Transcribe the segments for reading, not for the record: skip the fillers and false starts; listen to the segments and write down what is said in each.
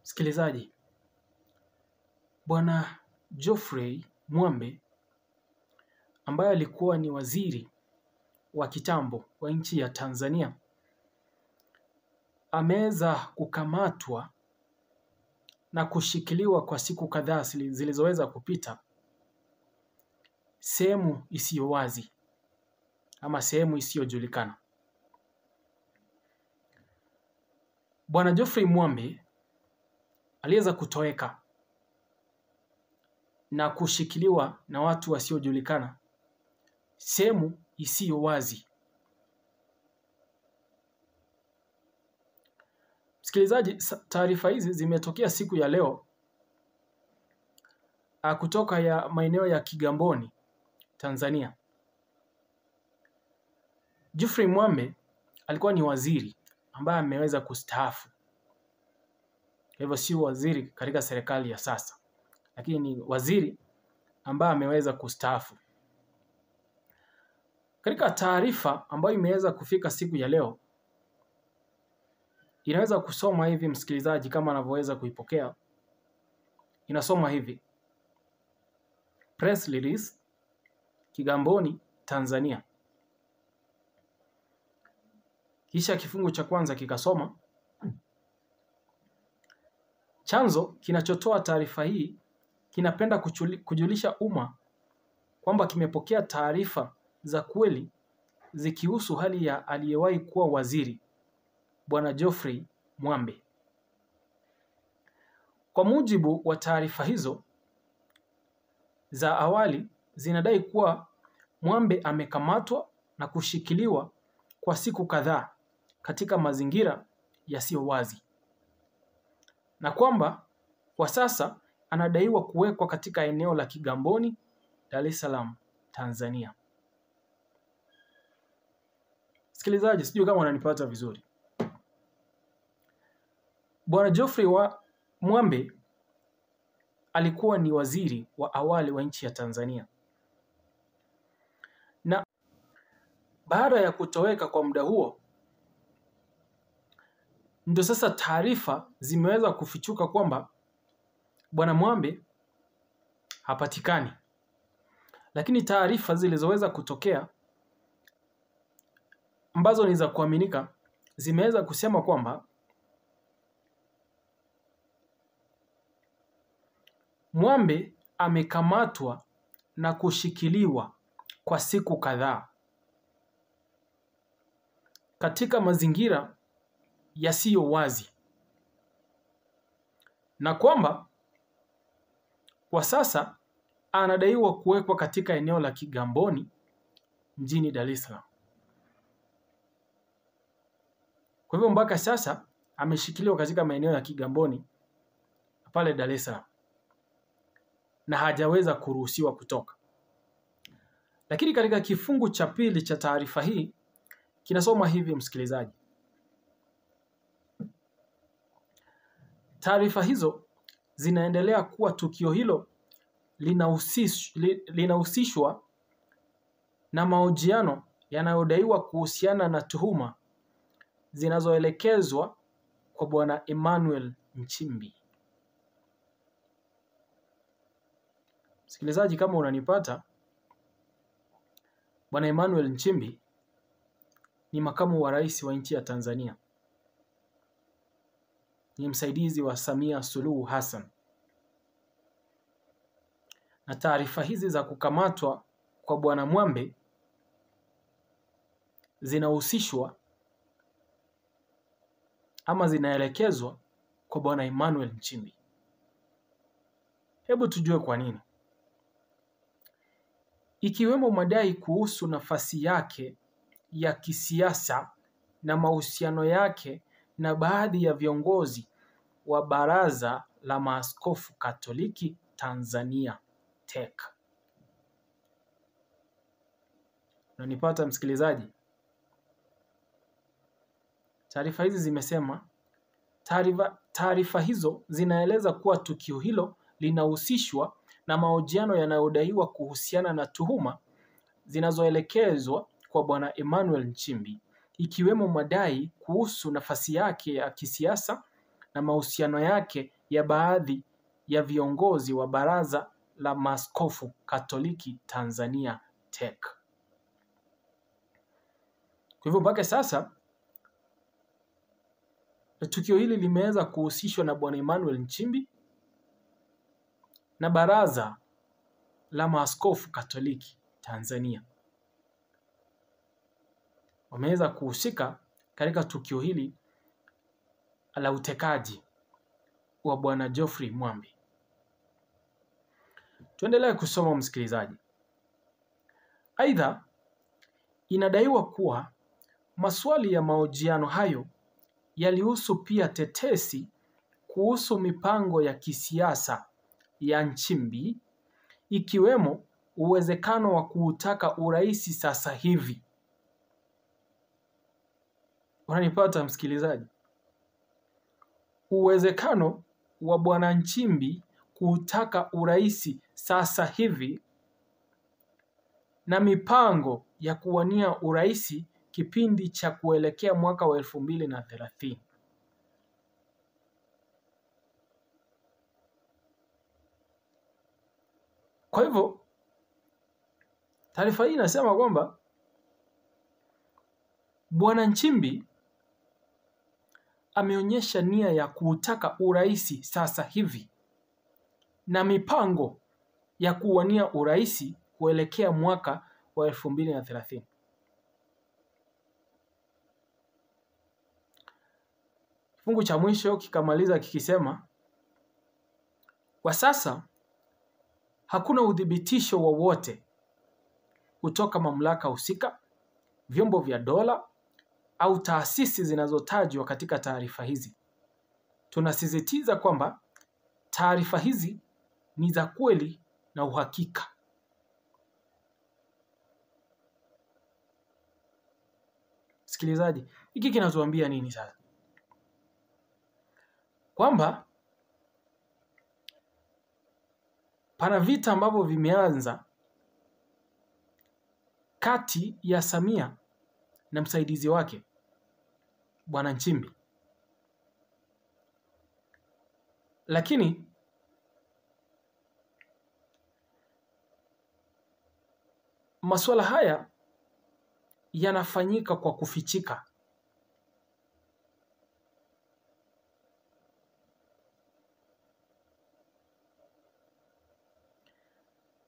Msikilizaji, Bwana Geoffrey Mwambe ambaye alikuwa ni waziri wa kitambo wa nchi ya Tanzania ameweza kukamatwa na kushikiliwa kwa siku kadhaa zilizoweza kupita sehemu isiyo wazi ama sehemu isiyojulikana. Bwana Geoffrey Mwambe aliweza kutoweka na kushikiliwa na watu wasiojulikana sehemu isiyo wazi. Msikilizaji, taarifa hizi zimetokea siku ya leo kutoka ya maeneo ya Kigamboni, Tanzania. Geoffrey Mwambe alikuwa ni waziri ambaye ameweza kustaafu. Hivyo si waziri katika serikali ya sasa, lakini ni waziri ambaye ameweza kustaafu. Katika taarifa ambayo imeweza kufika siku ya leo, inaweza kusoma hivi msikilizaji, kama anavyoweza kuipokea. Inasoma hivi: press release, Kigamboni, Tanzania. Kisha kifungu cha kwanza kikasoma: chanzo kinachotoa taarifa hii kinapenda kujulisha umma kwamba kimepokea taarifa za kweli zikihusu hali ya aliyewahi kuwa waziri Bwana Geoffrey Mwambe. Kwa mujibu wa taarifa hizo za awali, zinadai kuwa Mwambe amekamatwa na kushikiliwa kwa siku kadhaa katika mazingira yasiyo wazi, na kwamba kwa sasa anadaiwa kuwekwa katika eneo la Kigamboni, Dar es Salaam, Tanzania. Msikilizaji, sijui kama unanipata vizuri. Bwana Geoffrey Mwambe alikuwa ni waziri wa awali wa nchi ya Tanzania, na baada ya kutoweka kwa muda huo, ndio sasa taarifa zimeweza kufichuka kwamba Bwana Mwambe hapatikani. Lakini taarifa zilizoweza kutokea ambazo ni za kuaminika zimeweza kusema kwamba Mwambe amekamatwa na kushikiliwa kwa siku kadhaa katika mazingira yasiyo wazi, na kwamba kwa sasa anadaiwa kuwekwa katika eneo la Kigamboni mjini Dar es Salaam. Kwa hivyo mpaka sasa ameshikiliwa katika maeneo ya Kigamboni pale Dar es Salaam na hajaweza kuruhusiwa kutoka. Lakini katika kifungu cha pili cha taarifa hii kinasoma hivi msikilizaji: taarifa hizo zinaendelea kuwa tukio hilo linahusishwa na mahojiano yanayodaiwa kuhusiana na tuhuma zinazoelekezwa kwa Bwana Emmanuel Nchimbi. Msikilizaji, kama unanipata, Bwana Emmanuel Nchimbi ni makamu wa rais wa nchi ya Tanzania. Ni msaidizi wa Samia Suluhu Hassan. Na taarifa hizi za kukamatwa kwa Bwana Mwambe zinahusishwa ama zinaelekezwa kwa Bwana Emmanuel Nchimbi. Hebu tujue kwa nini. Ikiwemo madai kuhusu nafasi yake ya kisiasa na mahusiano yake na baadhi ya viongozi wa Baraza la Maaskofu Katoliki Tanzania TEC. Unanipata msikilizaji? Taarifa hizi zimesema, taarifa hizo zinaeleza kuwa tukio hilo linahusishwa na mahojiano yanayodaiwa kuhusiana na tuhuma zinazoelekezwa kwa Bwana Emmanuel Nchimbi, ikiwemo madai kuhusu nafasi yake ya kisiasa na mahusiano yake ya baadhi ya viongozi wa Baraza la Maaskofu Katoliki Tanzania TEC. Kwa hivyo mpaka sasa tukio hili limeweza kuhusishwa na Bwana Emmanuel Nchimbi na Baraza la Maaskofu Katoliki Tanzania. Wameweza kuhusika katika tukio hili la utekaji wa Bwana Geoffrey Mwambe. Tuendelee kusoma msikilizaji. Aidha, inadaiwa kuwa maswali ya mahojiano hayo yalihusu pia tetesi kuhusu mipango ya kisiasa ya Nchimbi, ikiwemo uwezekano wa kuutaka urais sasa hivi. Unanipata msikilizaji? Uwezekano wa Bwana Nchimbi kuutaka urais sasa hivi na mipango ya kuwania urais kipindi cha kuelekea mwaka wa 2030. Kwa hivyo taarifa hii inasema kwamba Bwana Nchimbi ameonyesha nia ya kuutaka urais sasa hivi na mipango ya kuwania urais kuelekea mwaka wa 2030. Kifungu cha mwisho kikamaliza kikisema, kwa sasa hakuna udhibitisho wowote kutoka mamlaka husika, vyombo vya dola au taasisi zinazotajwa katika taarifa hizi. Tunasisitiza kwamba taarifa hizi ni za kweli na uhakika. Sikilizaji, hiki kinatuambia nini sasa? Kwamba pana vita ambavyo vimeanza kati ya Samia na msaidizi wake Bwana Nchimbi. Lakini masuala haya yanafanyika kwa kufichika.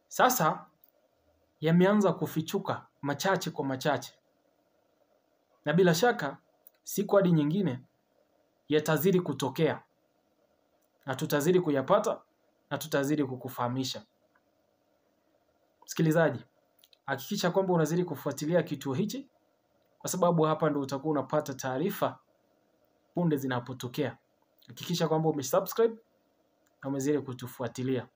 Sasa yameanza kufichuka machache kwa machache, na bila shaka siku hadi nyingine yatazidi kutokea na tutazidi kuyapata na tutazidi kukufahamisha. Msikilizaji, hakikisha kwamba unazidi kufuatilia kituo hichi, kwa sababu hapa ndo utakuwa unapata taarifa punde zinapotokea. Hakikisha kwamba umesubscribe na umezidi kutufuatilia.